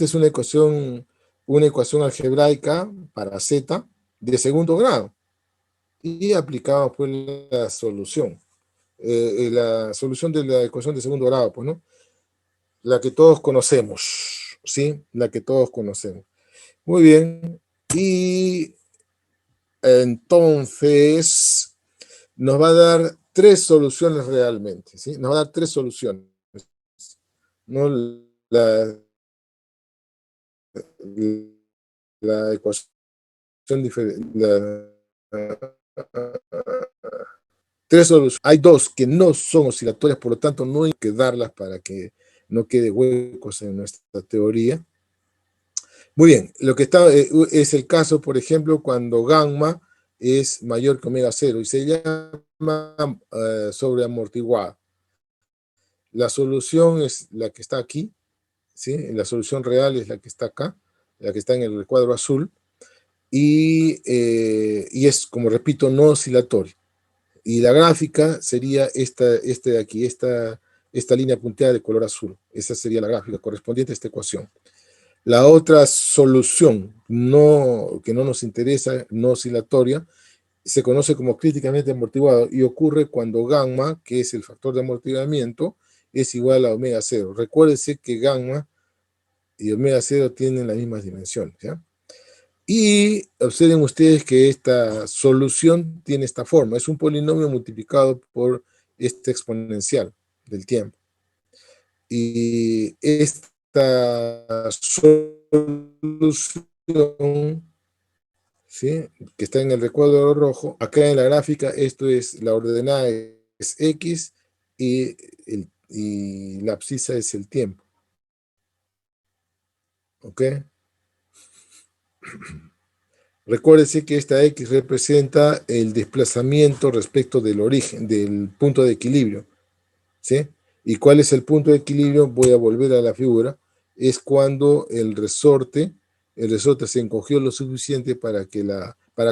es una ecuación algebraica para Z de segundo grado. Y aplicamos pues la solución. La solución de la ecuación de segundo grado, pues, ¿no? La que todos conocemos, ¿sí? La que todos conocemos. Muy bien. Y entonces nos va a dar tres soluciones realmente, ¿sí? Nos va a dar tres soluciones. No la ecuación diferente. Tres soluciones. Hay dos que no son oscilatorias, por lo tanto no hay que darlas para que no quede huecos en nuestra teoría. Muy bien, lo que está es el caso, por ejemplo, cuando gamma es mayor que omega 0 y se llama sobreamortiguada. La solución es la que está aquí, ¿sí? La solución real es la que está acá, la que está en el recuadro azul, y es, como repito, no oscilatorio. Y la gráfica sería esta de aquí, esta línea punteada de color azul. Esa sería la gráfica correspondiente a esta ecuación. La otra solución que no nos interesa, no oscilatoria, se conoce como críticamente amortiguado y ocurre cuando gamma, que es el factor de amortiguamiento, es igual a omega 0. Recuérdense que gamma y omega 0 tienen las mismas dimensiones, ¿ya? Y observen ustedes que esta solución tiene esta forma. Es un polinomio multiplicado por este exponencial del tiempo. Y esta solución, ¿sí?, que está en el recuadro rojo, acá en la gráfica, esto es, la ordenada es X y la abscisa es el tiempo. ¿Ok? Recuérdese que esta X representa el desplazamiento respecto del origen, del punto de equilibrio, ¿sí? ¿Y cuál es el punto de equilibrio? Voy a volver a la figura. Es cuando el resorte se encogió lo suficiente para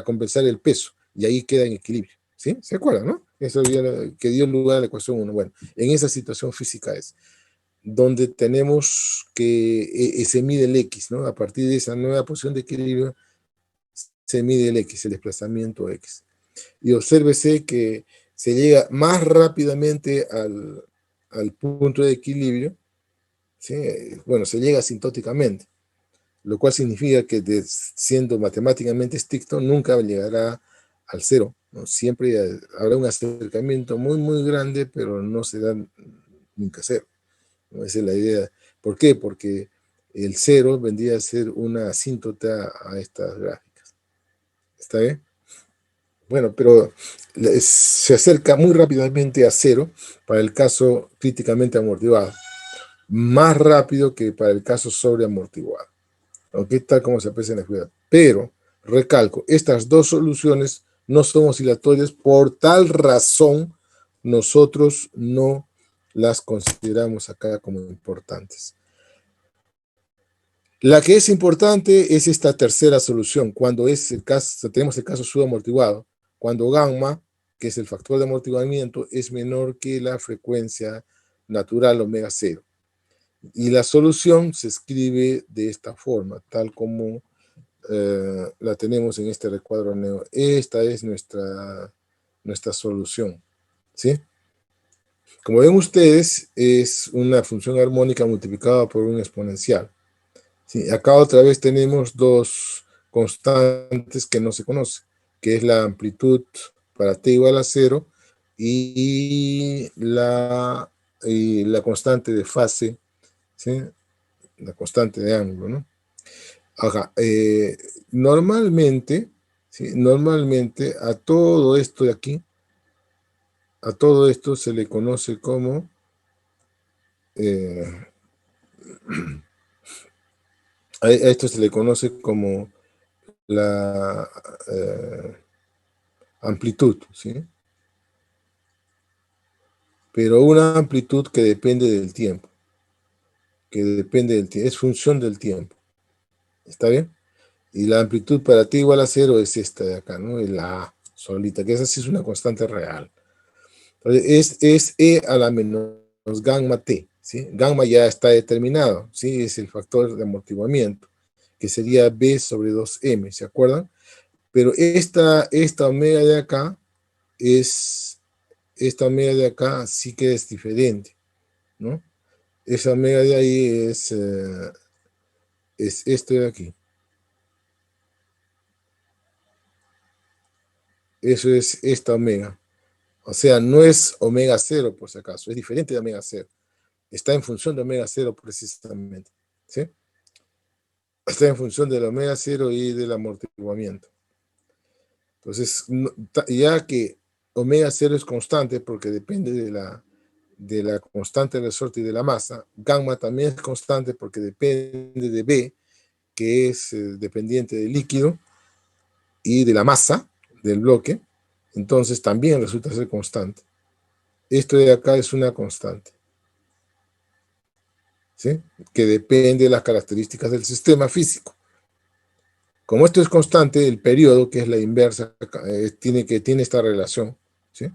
compensar el peso, y ahí queda en equilibrio, ¿sí? ¿Se acuerdan, no? Eso que dio lugar a la ecuación 1. Bueno, en esa situación física es donde tenemos que se mide el X, ¿no? A partir de esa nueva posición de equilibrio se mide el X, el desplazamiento X. Y obsérvese que se llega más rápidamente al punto de equilibrio, ¿sí? Bueno, se llega asintóticamente, lo cual significa que siendo matemáticamente estricto, nunca llegará al cero, ¿no? Siempre habrá un acercamiento muy, muy grande, pero no será nunca cero, ¿no? Esa es la idea. ¿Por qué? Porque el cero vendría a ser una asíntota a estas gráficas. ¿Está bien? Bueno, pero se acerca muy rápidamente a cero para el caso críticamente amortiguado, más rápido que para el caso sobreamortiguado. ¿Ok? Tal como se aprecia en la figura. Pero, recalco, estas dos soluciones no son oscilatorias, por tal razón nosotros no las consideramos acá como importantes. La que es importante es esta tercera solución, cuando es el caso, tenemos el caso subamortiguado, cuando gamma, que es el factor de amortiguamiento, es menor que la frecuencia natural omega 0. Y la solución se escribe de esta forma, tal como la tenemos en este recuadro negro. Esta es nuestra solución, ¿sí? Como ven ustedes, es una función armónica multiplicada por un exponencial. Sí, acá otra vez tenemos dos constantes que no se conocen, que es la amplitud para t igual a 0 y la constante de fase, ¿sí? La constante de ángulo, ¿no? Ajá, normalmente, ¿sí?, normalmente a todo esto de aquí, a todo esto se le conoce como a esto se le conoce como la amplitud, ¿sí? Pero una amplitud que depende del tiempo, es función del tiempo, ¿está bien? Y la amplitud para t igual a 0 es esta de acá, ¿no? Es la A solita, que esa sí es una constante real. Entonces es E a la menos gamma t, ¿sí? Gamma ya está determinado, ¿sí? Es el factor de amortiguamiento, que sería B sobre 2M, ¿se acuerdan? Pero esta omega de acá esta omega de acá sí que es diferente, ¿no? Esa omega de ahí es esto de aquí. Eso es esta omega. O sea, no es omega cero, por si acaso, es diferente de omega cero. Está en función de omega cero precisamente, ¿sí? Está en función del omega cero y del amortiguamiento. Entonces, ya que omega cero es constante porque depende de la constante de resorte y de la masa, gamma también es constante porque depende de B, que es dependiente del líquido y de la masa del bloque, entonces también resulta ser constante. Esto de acá es una constante, ¿sí? Que depende de las características del sistema físico. Como esto es constante, el periodo, que es la inversa, tiene esta relación, ¿sí?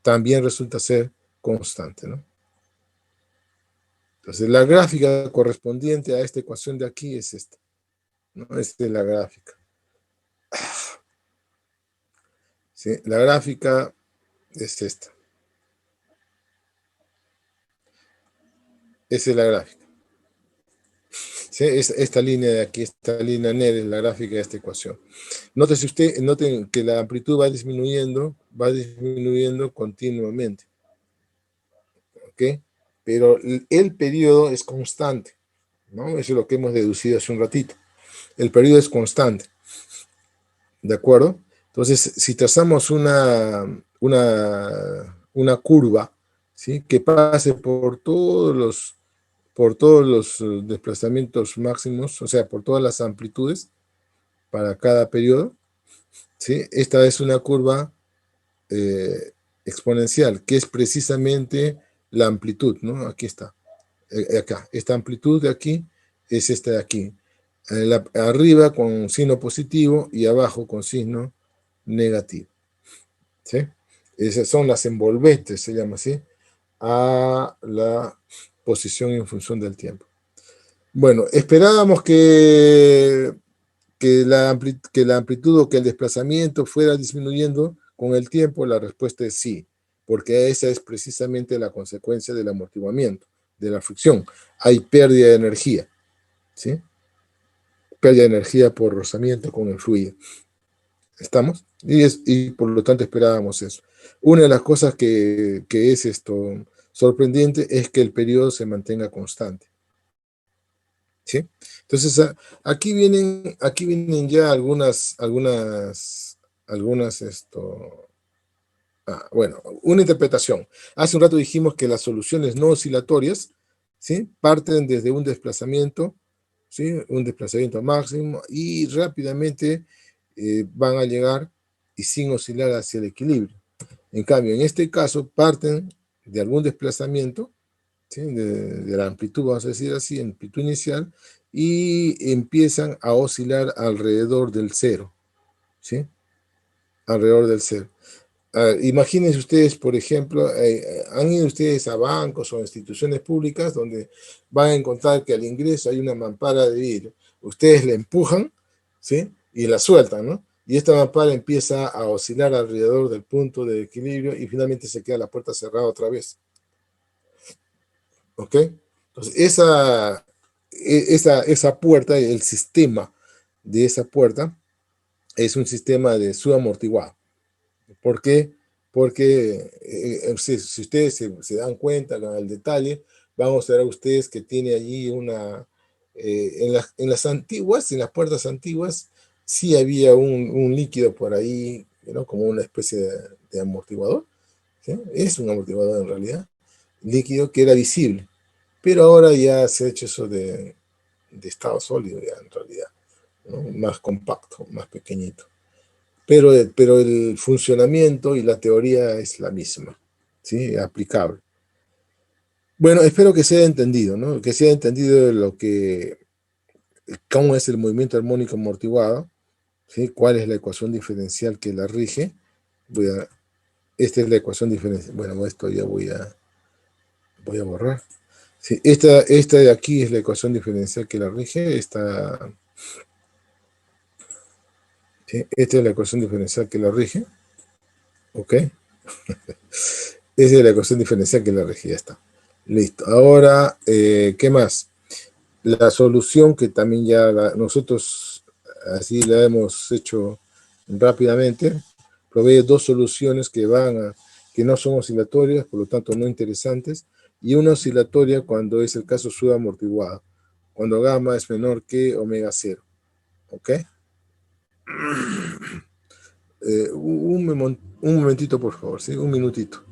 También resulta ser constante, ¿no? Entonces, la gráfica correspondiente a esta ecuación de aquí es esta, ¿no? Esta es la gráfica. ¿Sí? La gráfica es esta. Esa es la gráfica. ¿Sí? Esta línea de aquí, esta línea negra es la gráfica de esta ecuación. Noten que la amplitud va disminuyendo continuamente. ¿Ok? Pero el periodo es constante, ¿no? Eso es lo que hemos deducido hace un ratito. El periodo es constante, ¿de acuerdo? Entonces, si trazamos una curva, ¿sí? Que pase por todos los desplazamientos máximos, o sea, por todas las amplitudes para cada periodo, ¿sí? Esta es una curva exponencial, que es precisamente la amplitud, ¿no? Aquí está, acá. Esta amplitud de aquí es esta de aquí. Arriba con signo positivo y abajo con signo negativo, ¿sí? Esas son las envolventes, se llama así, a la posición en función del tiempo. Bueno, esperábamos que la amplitud o que el desplazamiento fuera disminuyendo con el tiempo. La respuesta es sí, porque esa es precisamente la consecuencia del amortiguamiento, de la fricción. Hay pérdida de energía, ¿sí? Pérdida de energía por rozamiento con el fluido. ¿Estamos? Y por lo tanto esperábamos eso. Una de las cosas que es sorprendente es que el periodo se mantenga constante, ¿sí? Entonces, aquí vienen ya bueno, una interpretación. Hace un rato dijimos que las soluciones no oscilatorias, ¿sí? Parten desde un desplazamiento, ¿sí? Un desplazamiento máximo y rápidamente van a llegar y sin oscilar hacia el equilibrio. En cambio, en este caso, parten de algún desplazamiento, ¿sí? De la amplitud, vamos a decir así, amplitud inicial, y empiezan a oscilar alrededor del cero, ¿sí? Alrededor del cero. Imagínense ustedes, por ejemplo, han ido ustedes a bancos o instituciones públicas donde van a encontrar que al ingreso hay una mampara de vidrio. Ustedes la empujan, ¿sí? Y la sueltan, ¿no? Y esta mampara empieza a oscilar alrededor del punto de equilibrio y finalmente se queda la puerta cerrada otra vez. ¿Ok? Entonces, esa puerta, el sistema de esa puerta es un sistema de subamortiguado. ¿Por qué? Porque si ustedes se dan cuenta con el detalle, vamos a ver a ustedes que tiene allí en las antiguas, en las puertas antiguas, sí había un líquido por ahí, ¿no? Como una especie de amortiguador, ¿sí? Es un amortiguador en realidad, líquido que era visible, pero ahora ya se ha hecho eso de estado sólido ya en realidad, ¿no? Más compacto, más pequeñito. Pero el funcionamiento y la teoría es la misma, ¿sí? Aplicable. Bueno, espero que se haya entendido, ¿no? Que se haya entendido cómo es el movimiento armónico amortiguado, ¿sí? Cuál es la ecuación diferencial que la rige. Esta es la ecuación diferencial. Bueno, esto ya voy a borrar. Sí, esta de aquí es la ecuación diferencial que la rige. Sí, esta es la ecuación diferencial que la rige. ¿Ok? Esa es la ecuación diferencial que la rige. Ya está. Listo. Ahora, ¿qué más? La solución que también ya nosotros así la hemos hecho rápidamente, provee dos soluciones que no son oscilatorias, por lo tanto no interesantes, y una oscilatoria cuando es el caso subamortiguado, cuando gamma es menor que omega cero. ¿Ok? Un momentito, por favor, ¿sí? Un minutito.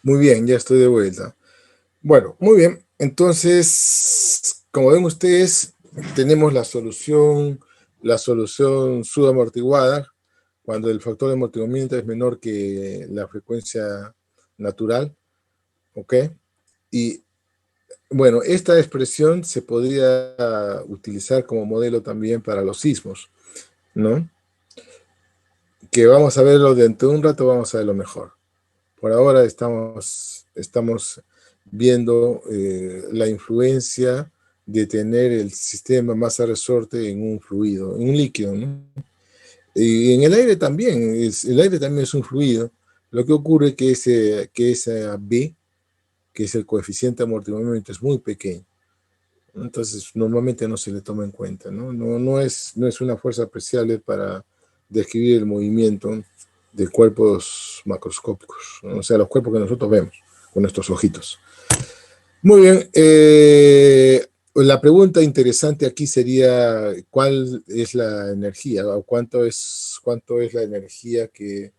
Muy bien, ya estoy de vuelta. Bueno, muy bien. Entonces, como ven ustedes, tenemos la solución subamortiguada, cuando el factor de amortiguamiento es menor que la frecuencia natural, ¿ok? Y bueno, esta expresión se podría utilizar como modelo también para los sismos, ¿no? Que vamos a verlo dentro de un rato, vamos a verlo mejor. Por ahora estamos viendo la influencia de tener el sistema masa-resorte en un fluido, en un líquido, ¿no? Y en el aire también, el aire también es un fluido. Lo que ocurre es que esa B, que es el coeficiente de amortiguamiento, es muy pequeño. Entonces, normalmente no se le toma en cuenta, ¿no? No es una fuerza apreciable para describir el movimiento de cuerpos macroscópicos, ¿no? O sea, los cuerpos que nosotros vemos con nuestros ojitos. Muy bien. La pregunta interesante aquí sería, ¿cuál es la energía? ¿O cuánto es la energía que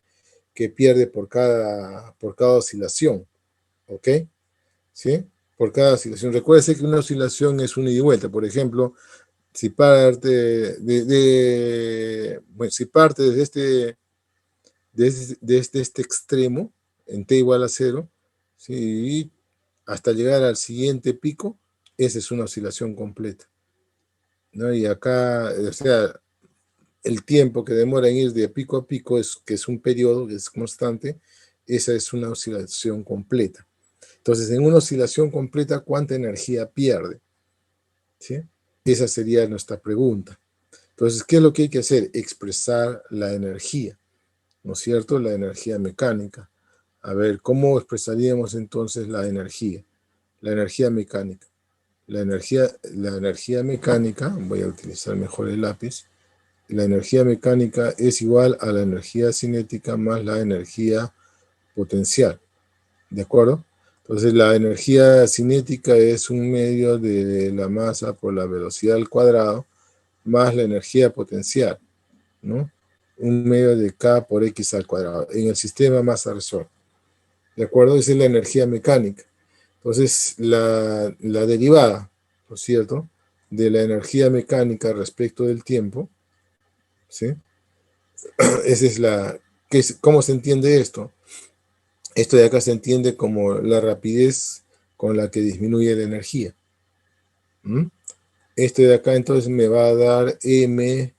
pierde por cada oscilación? ¿Ok? ¿Sí? Por cada oscilación. Recuerde que una oscilación es una ida y vuelta. Por ejemplo, si parte bueno, si parte desde este extremo, en t igual a 0, ¿sí? Hasta llegar al siguiente pico, esa es una oscilación completa, ¿no? Y acá, o sea, el tiempo que demora en ir de pico a pico, que es un periodo, que es constante, esa es una oscilación completa. Entonces, en una oscilación completa, ¿cuánta energía pierde? ¿Sí? Esa sería nuestra pregunta. Entonces, ¿qué es lo que hay que hacer? Expresar la energía, ¿no es cierto? La energía mecánica. A ver, ¿cómo expresaríamos entonces la energía? La energía mecánica. La energía mecánica, voy a utilizar mejor el lápiz, la energía mecánica es igual a la energía cinética más la energía potencial, ¿de acuerdo? Entonces la energía cinética es un medio de la masa por la velocidad al cuadrado más la energía potencial, ¿no? Un medio de K por X al cuadrado, en el sistema masa-resol, ¿de acuerdo? Esa es la energía mecánica. Entonces, la derivada, ¿no es cierto?, de la energía mecánica respecto del tiempo, ¿sí? Esa es ¿cómo se entiende esto? Esto de acá se entiende como la rapidez con la que disminuye la energía. ¿Mm? Esto de acá entonces me va a dar mb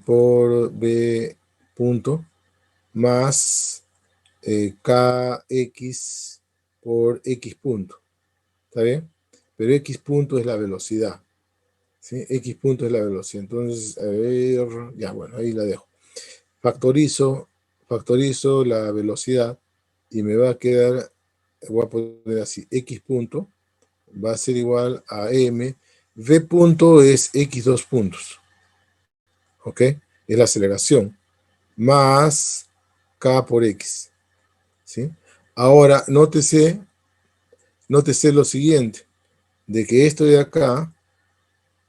por b punto más kx por x punto. ¿Está bien? Pero x punto es la velocidad. ¿Sí? X punto es la velocidad. Entonces, a ver, ya bueno, ahí la dejo. Factorizo la velocidad y me va a quedar, voy a poner así, x punto va a ser igual a m, v punto es x dos puntos, ¿ok? Es la aceleración, más k por x, ¿sí? Ahora, nótese lo siguiente, de que esto de acá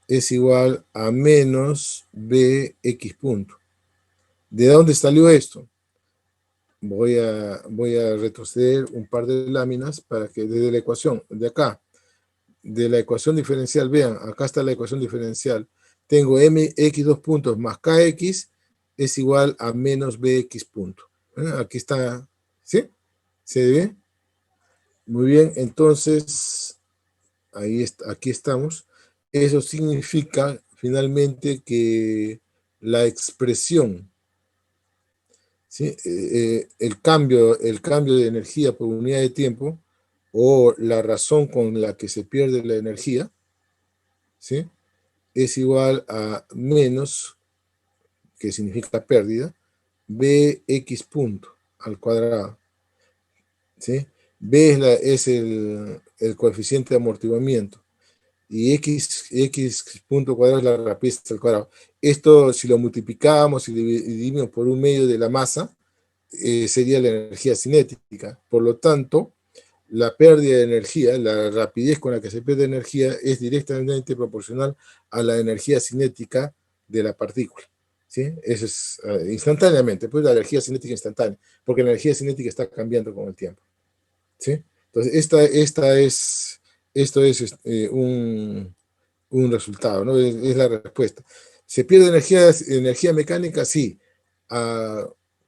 es igual a menos bx punto. ¿De dónde salió esto? Voy a retroceder un par de láminas para que desde la ecuación, de acá, de la ecuación diferencial, vean, acá está la ecuación diferencial. Tengo mx dos puntos más kx es igual a menos bx punto. Aquí está, ¿sí? ¿Se ve? Muy bien, entonces, aquí estamos. Eso significa finalmente que la expresión, ¿sí? El cambio de energía por unidad de tiempo o la razón con la que se pierde la energía, ¿sí?, es igual a menos, que significa pérdida, bx punto al cuadrado, ¿sí? B es el coeficiente de amortiguamiento y x punto cuadrado es la rapidez al cuadrado. Esto, si lo multiplicamos y dividimos por un medio de la masa, sería la energía cinética. Por lo tanto, la pérdida de energía, la rapidez con la que se pierde energía, es directamente proporcional a la energía cinética de la partícula, ¿sí? Eso es instantáneamente, pues la energía cinética instantánea, porque la energía cinética está cambiando con el tiempo, ¿sí? Entonces, esto es un resultado, ¿no? Es la respuesta. ¿Se pierde energía mecánica? Sí.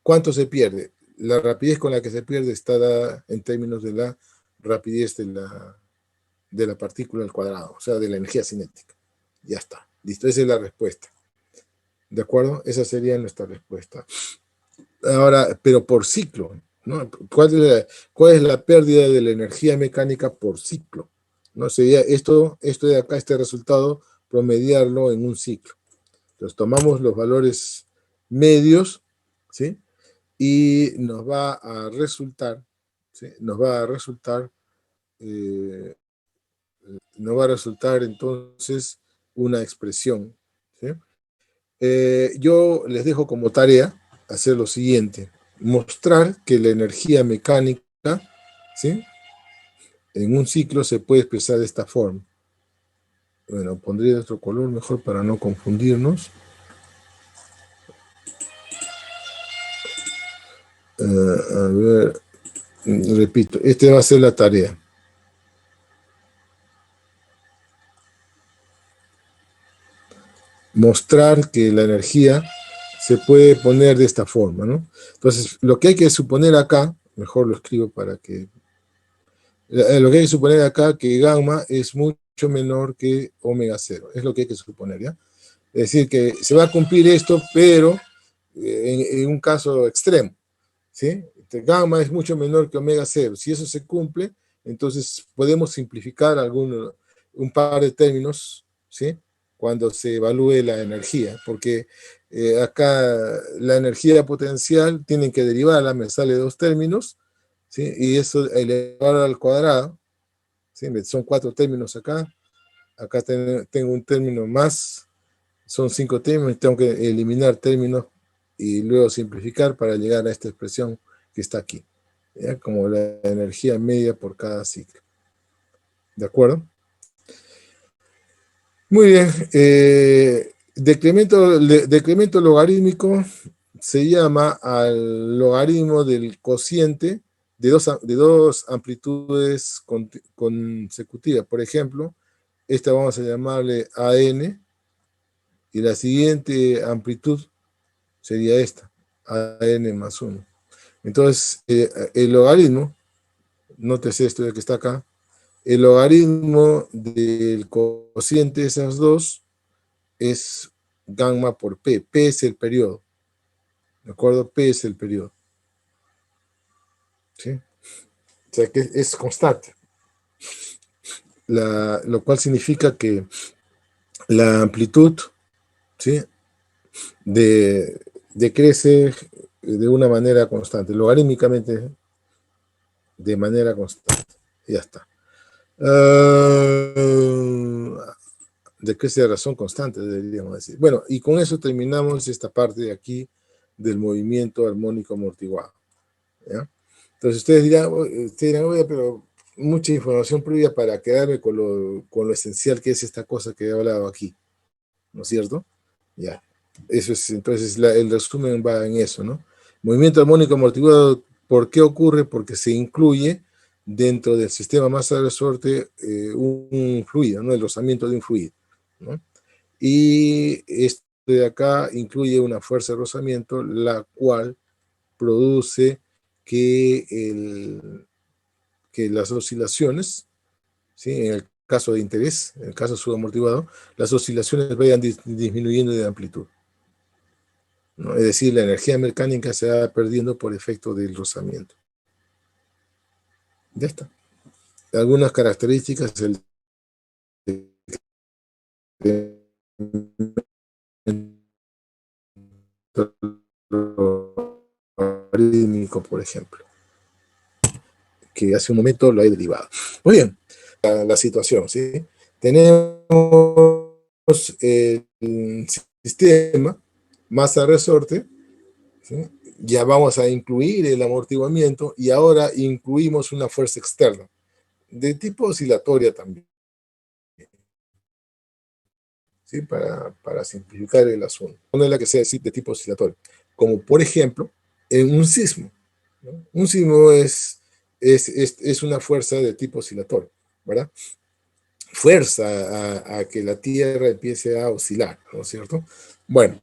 ¿Cuánto se pierde? La rapidez con la que se pierde está dada en términos de la rapidez de la partícula al cuadrado, o sea, de la energía cinética. Ya está. Listo, esa es la respuesta. ¿De acuerdo? Esa sería nuestra respuesta. Ahora, pero por ciclo, ¿no? ¿Cuál es la pérdida de la energía mecánica por ciclo? ¿No? Sería esto de acá, este resultado, promediarlo en un ciclo. Entonces tomamos los valores medios, ¿sí? Y nos va a resultar, ¿sí? Eh, nos va a resultar entonces una expresión, ¿sí? Yo les dejo como tarea hacer lo siguiente: mostrar que la energía mecánica, ¿sí?, en un ciclo se puede expresar de esta forma. Bueno, pondré otro color mejor para no confundirnos. A ver, repito, esta va a ser la tarea. Mostrar que la energía se puede poner de esta forma, ¿no? Entonces, lo que hay que suponer acá, mejor lo escribo para que... Lo que hay que suponer acá, que gamma es mucho menor que omega 0. Es lo que hay que suponer, ¿ya? Es decir, que se va a cumplir esto, pero en un caso extremo, ¿sí? Gamma es mucho menor que omega 0. Si eso se cumple, entonces podemos simplificar un par de términos, ¿sí?, cuando se evalúe la energía, porque acá la energía potencial tienen que derivarla, me sale dos términos, ¿sí?, y eso elevar al cuadrado, ¿sí?, son cuatro términos acá. Acá tengo un término más, Son 5 términos, tengo que eliminar términos y luego simplificar para llegar a esta expresión que está aquí, ¿ya? Como la energía media por cada ciclo. ¿De acuerdo? Muy bien. Decremento logarítmico se llama al logaritmo del cociente de dos amplitudes consecutivas. Por ejemplo, esta vamos a llamarle AN y la siguiente amplitud sería esta, AN más 1. Entonces, el logaritmo, nótese esto de que está acá, el logaritmo del cociente de esas dos es gamma por P. P es el periodo. ¿De acuerdo? P es el periodo. ¿Sí? O sea que es constante. Lo cual significa que la amplitud, ¿sí?, decrece de una manera constante, logarítmicamente de manera constante. Ya está. Decrece de razón constante, deberíamos decir. Bueno, y con eso terminamos esta parte de aquí del movimiento armónico amortiguado, ¿ya? Entonces ustedes dirán, oye, pero mucha información previa para quedarme con lo esencial que es esta cosa que he hablado aquí, ¿no es cierto? Ya, eso es, entonces el resumen va en eso, ¿no? Movimiento armónico amortiguado, ¿por qué ocurre? Porque se incluye dentro del sistema masa-resorte un fluido, ¿no? El rozamiento de un fluido, ¿no? Y esto de acá incluye una fuerza de rozamiento, la cual produce que las oscilaciones, ¿sí?, en el caso de interés, en el caso subamortiguado, las oscilaciones vayan disminuyendo de amplitud, ¿no? Es decir, la energía mecánica se va perdiendo por efecto del rozamiento. Ya está. Algunas características del logarítmico, por ejemplo, que hace un momento lo he derivado. Muy bien, la situación, ¿sí? Tenemos el sistema masa-resorte, ¿sí? Ya vamos a incluir el amortiguamiento y ahora incluimos una fuerza externa de tipo oscilatoria también, ¿sí? Para simplificar el asunto. No es la que sea de tipo oscilatorio, como por ejemplo en un sismo, ¿no? Un sismo es una fuerza de tipo oscilatorio, ¿verdad? Fuerza a que la Tierra empiece a oscilar, ¿no es cierto? Bueno,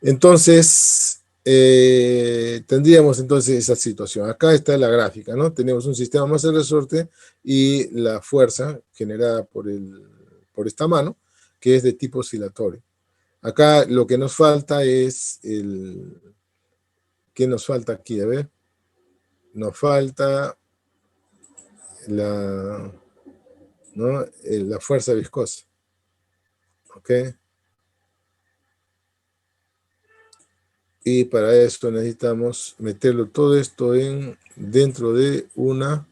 entonces tendríamos entonces esa situación. Acá está la gráfica, ¿no? Tenemos un sistema masa resorte y la fuerza generada por esta mano, que es de tipo oscilatorio. Acá lo que nos falta es ¿qué nos falta aquí? A ver. Nos falta ¿no?, la fuerza viscosa. ¿Ok? Y para esto necesitamos meterlo todo esto dentro de una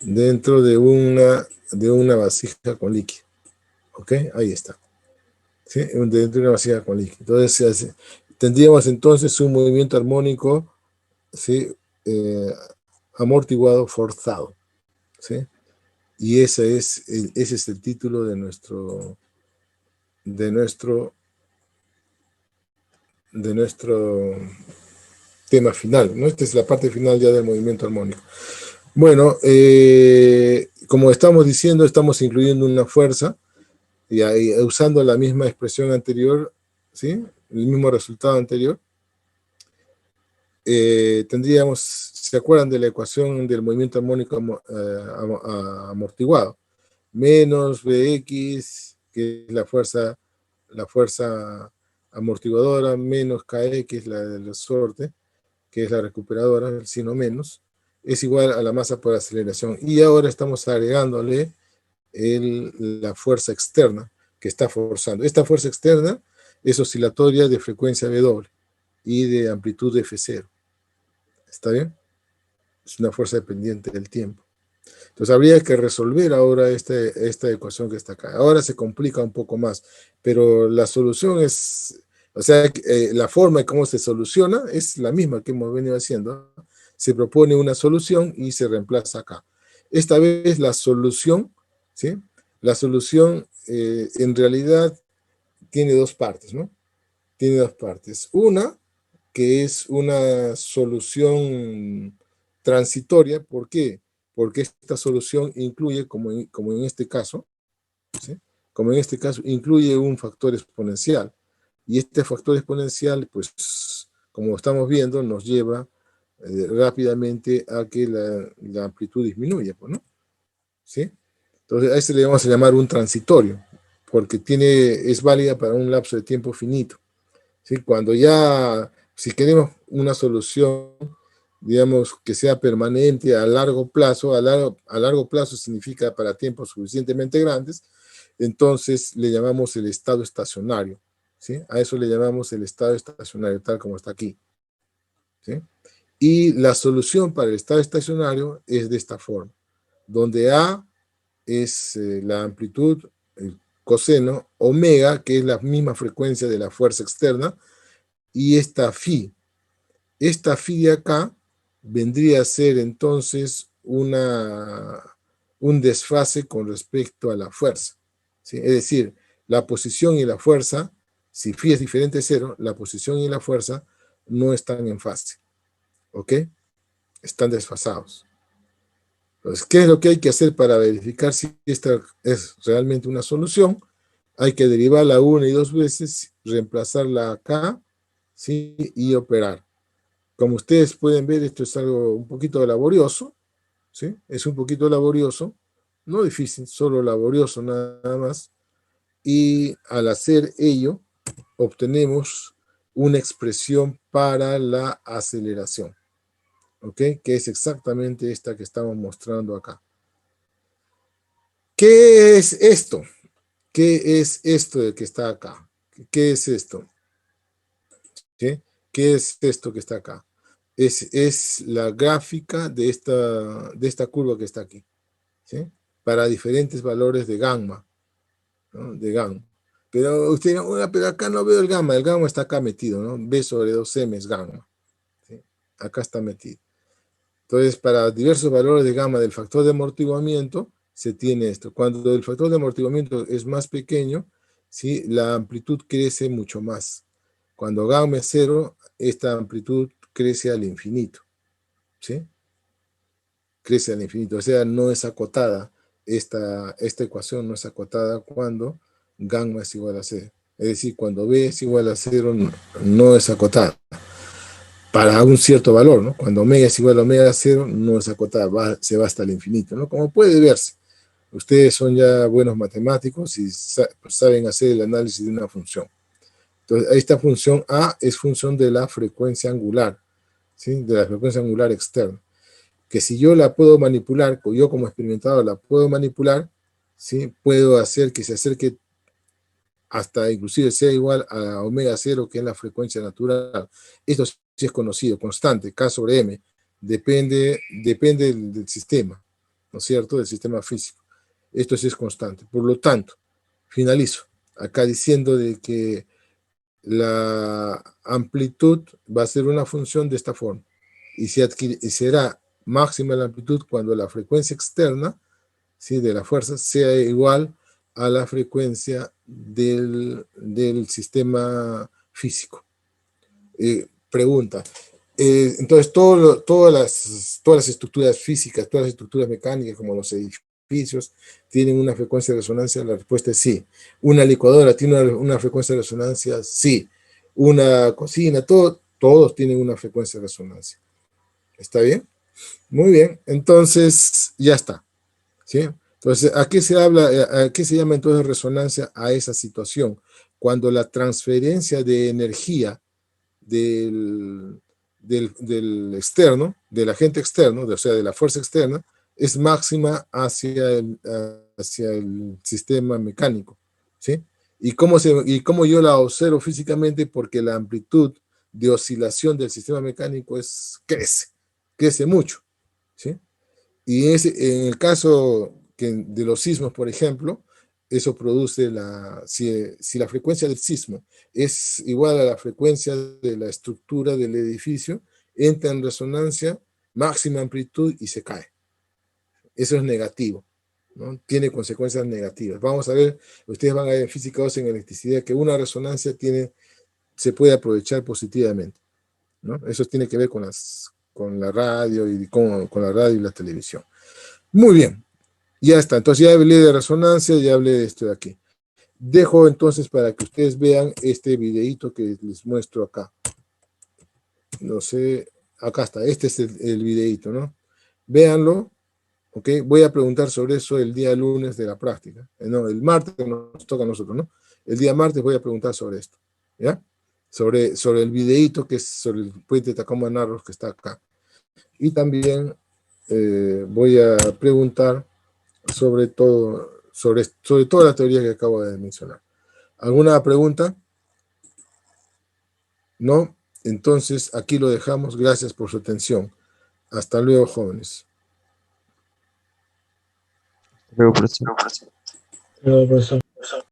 dentro de una vasija con líquido. ¿Ok? Ahí está. ¿Sí? Dentro de una vasija con líquido. Entonces tendríamos entonces un movimiento armónico, ¿sí?, amortiguado forzado. ¿Sí? Y ese es el título de nuestro tema final, ¿no? Esta es la parte final ya del movimiento armónico. Bueno, como estamos diciendo, estamos incluyendo una fuerza y ahí, usando la misma expresión anterior, ¿sí?, el mismo resultado anterior. Tendríamos, ¿se acuerdan de la ecuación del movimiento armónico amortiguado? Menos Bx, que es la fuerza amortiguadora, menos Kx, la del resorte, que es la recuperadora, el signo menos, es igual a la masa por aceleración. Y ahora estamos agregándole la fuerza externa que está forzando. Esta fuerza externa es oscilatoria de frecuencia W y de amplitud F0. ¿Está bien? es una fuerza dependiente del tiempo. Entonces habría que resolver ahora esta ecuación que está acá. Ahora se complica un poco más, pero la solución es, o sea, la forma en cómo se soluciona es la misma que hemos venido haciendo. Se propone una solución y se reemplaza acá. Esta vez la solución, ¿sí? La solución en realidad tiene dos partes, ¿no? Tiene dos partes. Una, que es una solución transitoria. ¿Por qué? Porque esta solución incluye, como en este caso, ¿sí? Como en este caso, incluye un factor exponencial. Y este factor exponencial, pues, como estamos viendo, nos lleva rápidamente a que la amplitud disminuya, pues, ¿no? ¿Sí? Entonces, a este le vamos a llamar un transitorio, porque es válida para un lapso de tiempo finito. ¿Sí? Cuando ya, si queremos una solución, digamos, que sea permanente a largo plazo, a largo plazo significa para tiempos suficientemente grandes, entonces le llamamos el estado estacionario. ¿Sí? A eso le llamamos el estado estacionario, tal como está aquí. ¿Sí? Y la solución para el estado estacionario es de esta forma, donde A es la amplitud, el coseno, omega, que es la misma frecuencia de la fuerza externa, y esta phi de acá vendría a ser entonces un desfase con respecto a la fuerza. ¿Sí? Es decir, la posición y la fuerza, si phi es diferente de cero, la posición y la fuerza no están en fase. ¿Ok? Están desfasados. Entonces, ¿qué es lo que hay que hacer para verificar si esta es realmente una solución? Hay que derivarla una y dos veces, reemplazarla acá, ¿sí? Y operar. Como ustedes pueden ver, esto es algo un poquito laborioso, ¿sí? Es un poquito laborioso, no difícil, solo laborioso nada más. Y al hacer ello, obtenemos una expresión para la aceleración, ¿ok? Que es exactamente esta que estamos mostrando acá. ¿Qué es esto? ¿Qué es esto de que está acá? ¿Qué es esto? ¿Sí? ¿Qué es esto que está acá? Es la gráfica de esta curva que está aquí, ¿sí? Para diferentes valores de gamma, ¿no? De gamma. Pero usted dirá, pero acá no veo el gamma está acá metido, ¿no? B sobre 2m es gamma, ¿sí? Acá está metido. Entonces, para diversos valores de gamma del factor de amortiguamiento, se tiene esto. Cuando el factor de amortiguamiento es más pequeño, ¿sí? La amplitud crece mucho más. Cuando gamma es cero, esta amplitud crece al infinito, ¿sí? Crece al infinito, o sea, no es acotada. Esta ecuación no es acotada cuando gamma es igual a cero. Es decir, cuando B es igual a cero, no es acotada. Para un cierto valor, ¿no? Cuando omega es igual a omega cero, no es acotada, se va hasta el infinito, ¿no? Como puede verse. Ustedes son ya buenos matemáticos y saben hacer el análisis de una función. Entonces, esta función A es función de la frecuencia angular, ¿sí? De la frecuencia angular externa. Que si yo la puedo manipular, yo como experimentador la puedo manipular, ¿sí? Puedo hacer que se acerque hasta inclusive sea igual a omega cero, que es la frecuencia natural. Esto sí es conocido, constante, K sobre M. Depende del sistema, ¿no es cierto? Del sistema físico. Esto sí es constante. Por lo tanto, finalizo acá diciendo de que la amplitud va a ser una función de esta forma. Y será máxima la amplitud cuando la frecuencia externa, ¿sí? De la fuerza sea igual a la frecuencia del sistema físico. Pregunta. Entonces, todas las estructuras físicas, todas las estructuras mecánicas, como los edificios, tienen una frecuencia de resonancia. La respuesta es sí. Una licuadora tiene una frecuencia de resonancia, sí. Una cocina, todos tienen una frecuencia de resonancia. ¿Está bien? Muy bien. Entonces, ya está. ¿Sí? Entonces, ¿a qué se habla? ¿A qué se llama entonces resonancia? A esa situación. Cuando la transferencia de energía del externo, del agente externo, o sea, de la fuerza externa, es máxima hacia el sistema mecánico, ¿sí? ¿Y cómo yo la observo físicamente? Porque la amplitud de oscilación del sistema mecánico crece mucho, ¿sí? Y en el caso de los sismos, por ejemplo, eso produce si la frecuencia del sismo es igual a la frecuencia de la estructura del edificio, entra en resonancia, máxima amplitud y se cae. Eso es negativo, ¿no? Tiene consecuencias negativas. Vamos a ver, ustedes van a ver en física 2 en electricidad que una resonancia se puede aprovechar positivamente, ¿no? Eso tiene que ver con la radio y con la radio y la televisión. Muy bien, ya está. Entonces ya hablé de resonancia, ya hablé de esto de aquí. Dejo entonces para que ustedes vean este videito que les muestro acá. No sé, acá está, este es el videito, ¿no? Véanlo, ¿ok? Voy a preguntar sobre eso el día lunes de la práctica. No, el martes nos toca a nosotros, ¿no? El día martes voy a preguntar sobre esto, ¿ya? Sobre el videito que es sobre el puente de Tacoma Narros que está acá. Y también voy a preguntar sobre toda la teoría que acabo de mencionar. ¿Alguna pregunta? ¿No? Entonces, aquí lo dejamos. Gracias por su atención. Hasta luego, jóvenes. Luego, profesor. Luego, profesor.